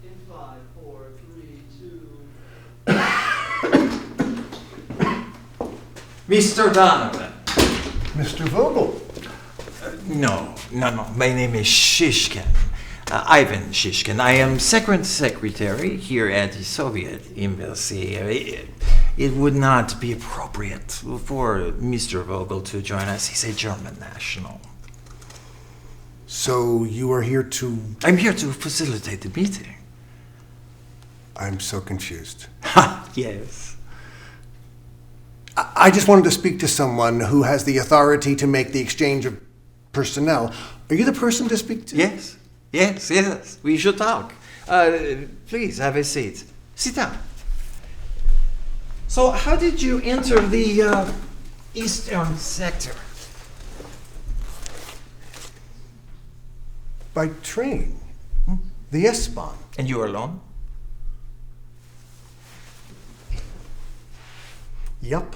In 5, 4, 3, 2. Mr. Donovan. Mr. Vogel. No. My name is Shishkin. Ivan Shishkin. I am second secretary here at the Soviet Embassy. It would not be appropriate for Mr. Vogel to join us. He's a German national. So you are here to... I'm here to facilitate the meeting. I'm so confused. Ha! Yes. I just wanted to speak to someone who has the authority to make the exchange of personnel. Are you the person to speak to? Yes. We should talk. Please have a seat. Sit down. So, how did you enter the eastern sector? By train. The S-Bahn. And you were alone? Yup.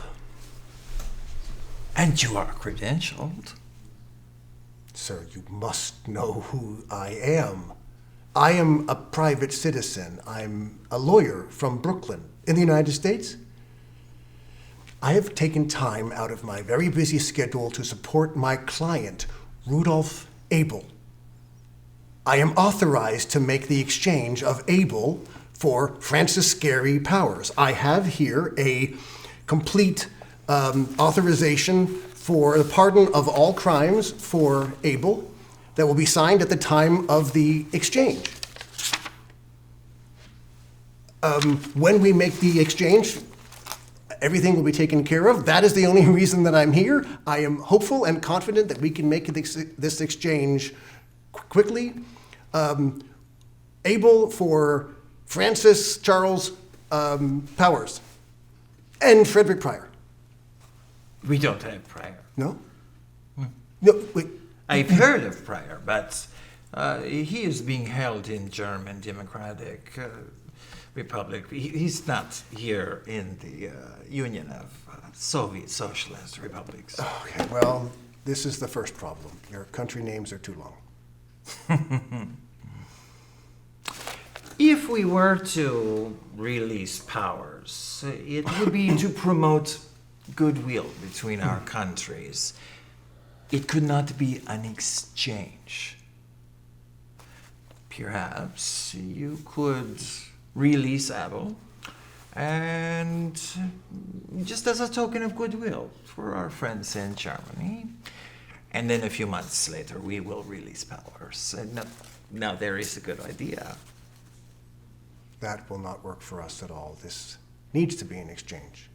And you are credentialed. Sir, you must know who I am. I am a private citizen. I'm a lawyer from Brooklyn in the United States. I have taken time out of my very busy schedule to support my client, Rudolph Abel. I am authorized to make the exchange of Abel for Francis Gary Powers. I have here a complete authorization for the pardon of all crimes for Abel that will be signed at the time of the exchange. When we make the exchange, everything will be taken care of. That is the only reason that I'm here. I am hopeful and confident that we can make this exchange quickly. Abel for Francis Charles Powers and Frederick Pryor. We don't have Pryor. No? No, wait. I've heard of Pryor, but he is being held in German Democratic Republic. He's not here in the Union of Soviet Socialist Republics. Okay, well, this is the first problem. Your country names are too long. If we were to release Powers, it would be to promote goodwill between our countries. It could not be an exchange. Perhaps you could release Abel, and just as a token of goodwill for our friends in Germany, and then a few months later we will release Powers. Now there is a good idea. That will not work for us at all. This needs to be an exchange.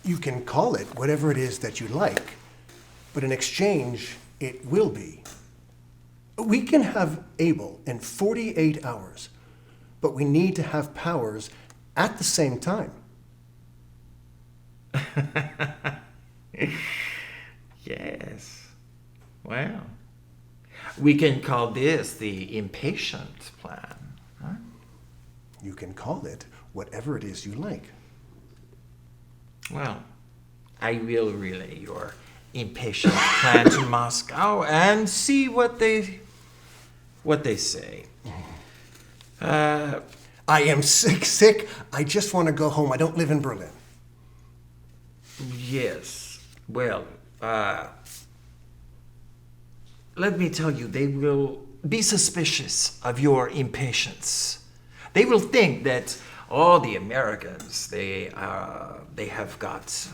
You can call it whatever it is that you like, but an exchange it will be. We can have Abel in 48 hours, but we need to have Powers at the same time. Yes. Well, we can call this the impatient plan. Huh? You can call it whatever it is you like. Well, I will relay your impatient plan to Moscow and see what they say. I am sick. I just want to go home. I don't live in Berlin. Yes. Well, let me tell you, they will be suspicious of your impatience. They will think that all the Americans, they have got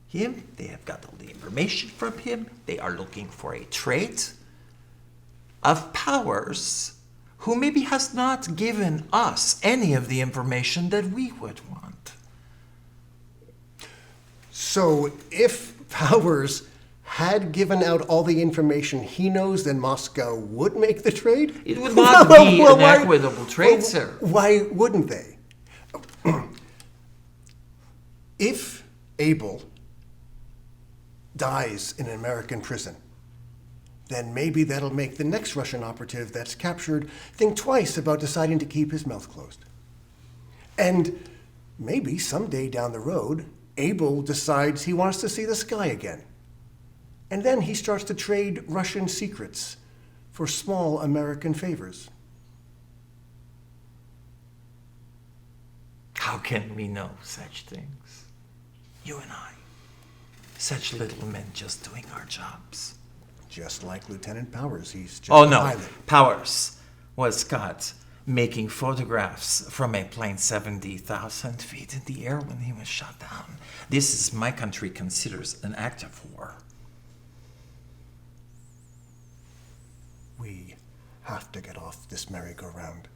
him. They have got all the information from him. They are looking for a trait of Powers who maybe has not given us any of the information that we would want. So if Powers had given out all the information he knows, then Moscow would make the trade? It would not be an equitable trade, sir. Why wouldn't they? If Abel dies in an American prison, then maybe that'll make the next Russian operative that's captured think twice about deciding to keep his mouth closed. And maybe someday down the road, Abel decides he wants to see the sky again. And then he starts to trade Russian secrets for small American favors. How can we know such things? You and I. Such little men just doing our jobs. Just like Lieutenant Powers, he's just Oh a no, pilot. Powers was caught making photographs from a plane 70,000 feet in the air when he was shot down. This is my country considers an act of war. We have to get off this merry-go-round.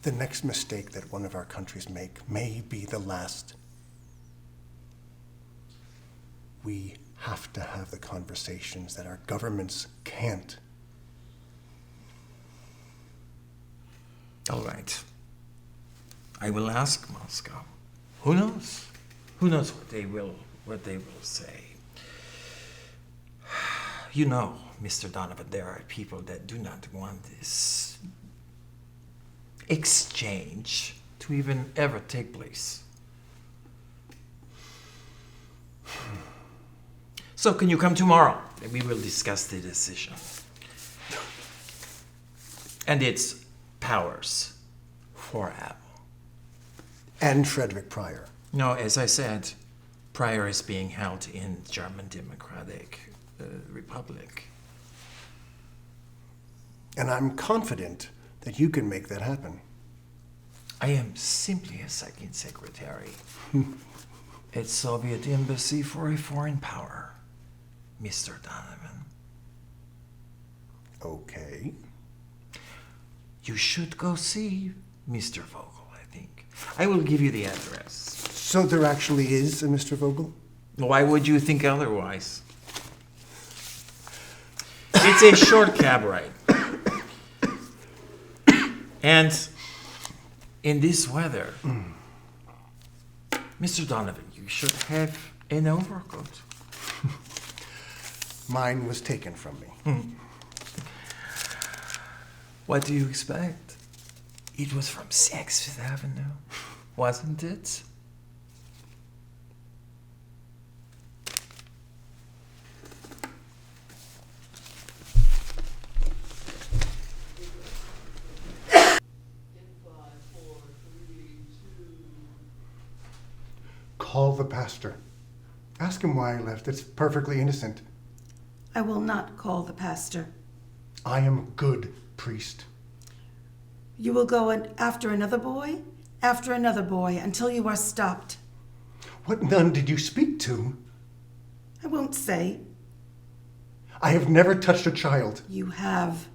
The next mistake that one of our countries make may be the last. We have to have the conversations that our governments can't. All right. I will ask Moscow. Who knows? Who knows what they will say? You know, Mr. Donovan, there are people that do not want this exchange to even ever take place. So can you come tomorrow? And we will discuss the decision. And it's Powers for Apple. And Frederick Pryor. No, as I said, Pryor is being held in German Democratic Republic. And I'm confident that you can make that happen. I am simply a second secretary at Soviet Embassy for a foreign power, Mr. Donovan. Okay. You should go see Mr. Vogel, I think. I will give you the address. So there actually is a Mr. Vogel? Why would you think otherwise? It's a short cab ride. And in this weather, Mr. Donovan, you should have an overcoat. Mine was taken from me. What do you expect? It was from 6th Avenue, wasn't it? Call the pastor. Ask him why I left. It's perfectly innocent. I will not call the pastor. I am a good priest. You will go after another boy, until you are stopped. What nun did you speak to? I won't say. I have never touched a child. You have.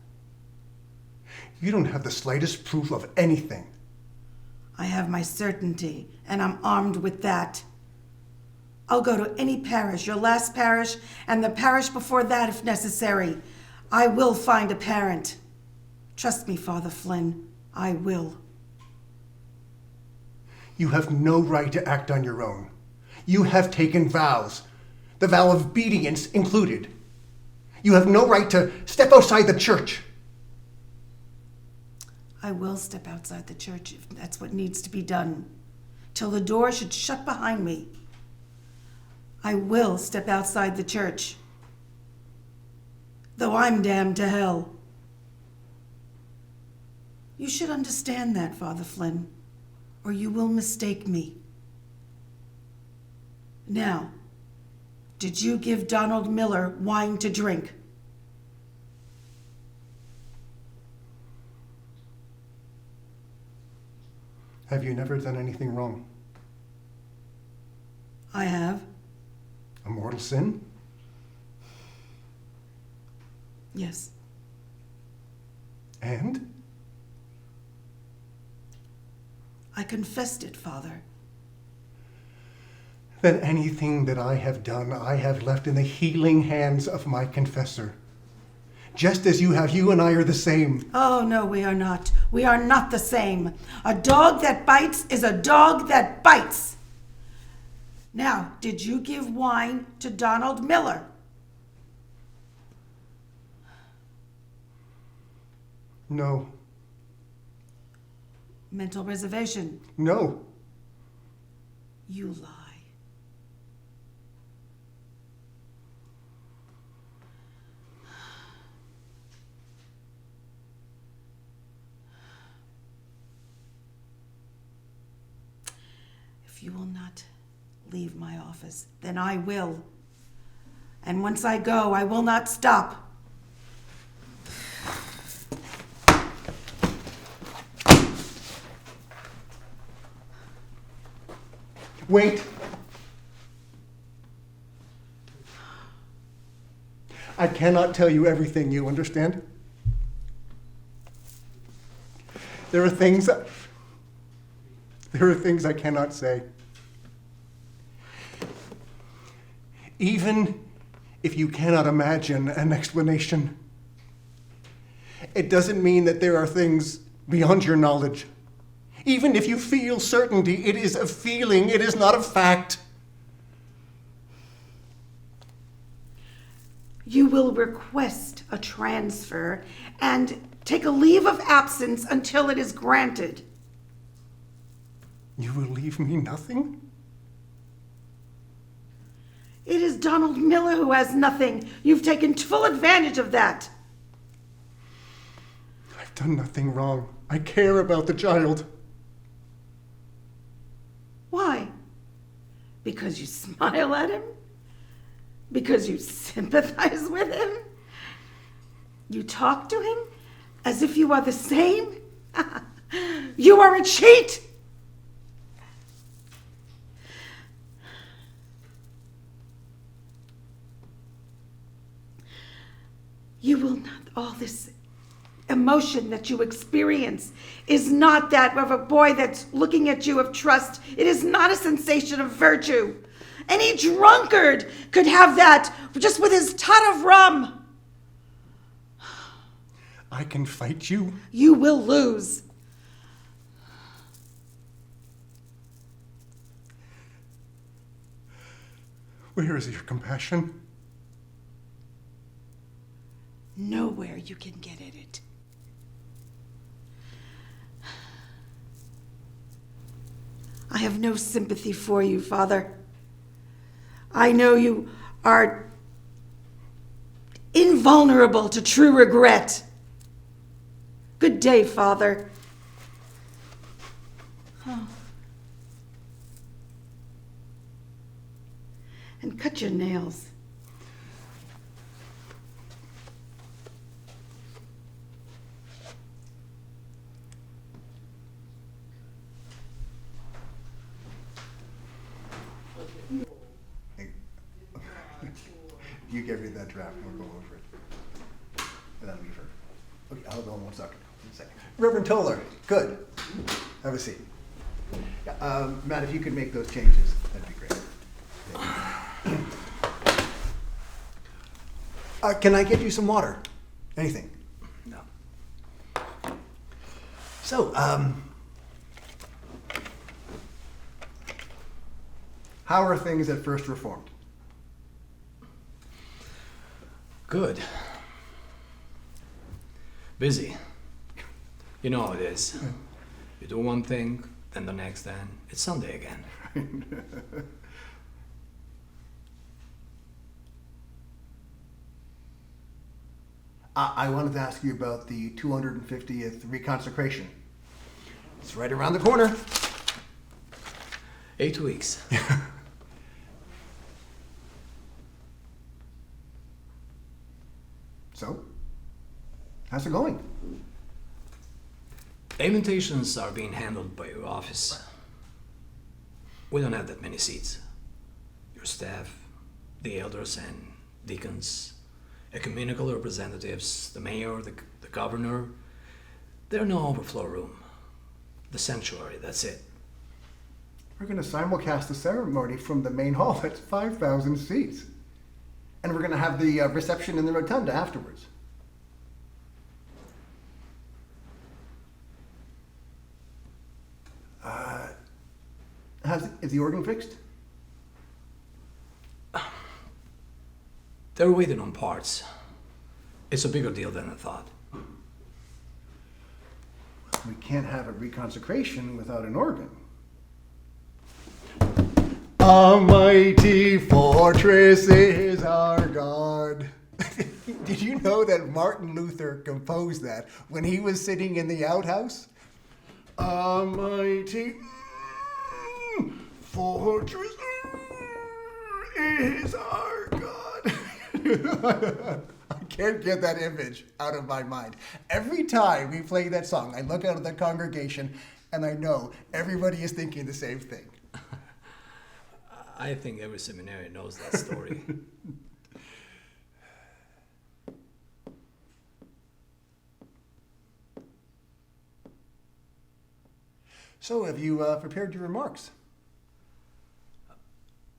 You don't have the slightest proof of anything. I have my certainty, and I'm armed with that. I'll go to any parish, your last parish, and the parish before that if necessary. I will find a parent. Trust me, Father Flynn, I will. You have no right to act on your own. You have taken vows, the vow of obedience included. You have no right to step outside the church. I will step outside the church if that's what needs to be done, till the door should shut behind me. I will step outside the church, though I'm damned to hell. You should understand that, Father Flynn, or you will mistake me. Now, did you give Donald Miller wine to drink? Have you never done anything wrong? I have. A mortal sin? Yes. And? I confessed it, Father. Then anything that I have done, I have left in the healing hands of my confessor. Just as you have, you and I are the same. Oh, no, we are not. We are not the same. A dog that bites is a dog that bites. Now, did you give wine to Donald Miller? No. Mental reservation. No. You lie. you will not leave my office, then I will. And once I go, I will not stop. Wait. I cannot tell you everything, you understand? There are things I cannot say. Even if you cannot imagine an explanation, it doesn't mean that there are things beyond your knowledge. Even if you feel certainty, it is a feeling, it is not a fact. You will request a transfer and take a leave of absence until it is granted. You will leave me nothing? It is Donald Miller who has nothing. You've taken full advantage of that. I've done nothing wrong. I care about the child. Why? Because you smile at him? Because you sympathize with him? You talk to him as if you are the same? You are a cheat! You will not, all this emotion that you experience is not that of a boy that's looking at you of trust. It is not a sensation of virtue. Any drunkard could have that just with his tot of rum. I can fight you. You will lose. Where is your compassion? Nowhere you can get at it. I have no sympathy for you, Father. I know you are invulnerable to true regret. Good day, Father. Oh. And cut your nails. You give me that draft, we'll go over it. And then leave her. Okay, hold on 1 second. Reverend Toller, good. Have a seat. Matt, if you could make those changes, that'd be great. Can I get you some water? Anything? No. So, how are things at First Reformed? Good. Busy. You know how it is. You do one thing, then the next, then it's Sunday again. I wanted to ask you about the 250th reconsecration. It's right around the corner. 8 weeks. So, how's it going? Invitations are being handled by your office. We don't have that many seats. Your staff, the elders and deacons, ecumenical representatives, the mayor, the governor, there's no overflow room. The sanctuary, that's it. We're going to simulcast the ceremony from the main hall. That's 5,000 seats. And we're going to have the reception in the rotunda afterwards. Is the organ fixed? They're waiting on parts. It's a bigger deal than I thought. We can't have a reconsecration without an organ. A mighty fortress is our God. Did you know that Martin Luther composed that when he was sitting in the outhouse? A mighty Fortress is our God. I can't get that image out of my mind. Every time we play that song, I look out at the congregation and I know everybody is thinking the same thing. I think every seminarian knows that story. So, have you prepared your remarks?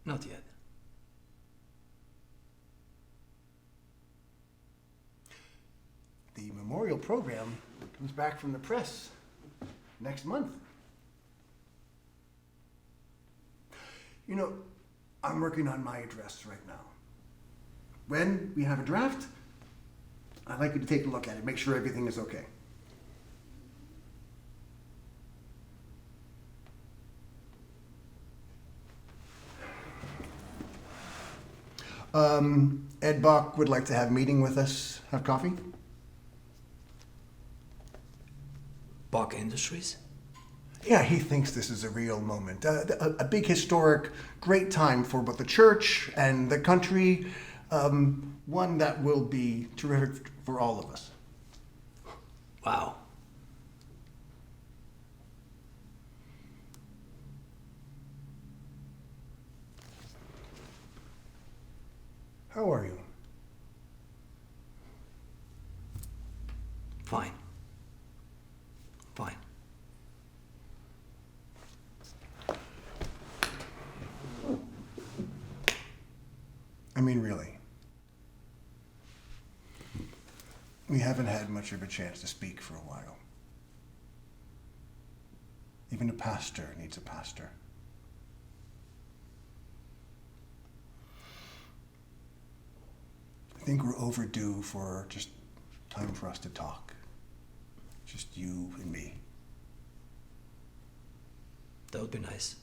Not yet. The memorial program comes back from the press next month. You know, I'm working on my address right now. When we have a draft, I'd like you to take a look at it, make sure everything is okay. Ed Bach would like to have a meeting with us. Have coffee? Bach Industries? Yeah, he thinks this is a real moment. A big historic, great time for both the church and the country. One that will be terrific for all of us. Wow. How are you? Fine. Fine. I mean, really. We haven't had much of a chance to speak for a while. Even a pastor needs a pastor. I think we're overdue for just time for us to talk. Just you and me. That would be nice.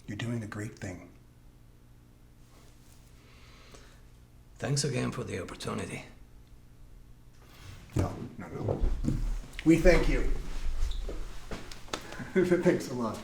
You're doing a great thing. Thanks again for the opportunity. No. We thank you. Thanks a lot.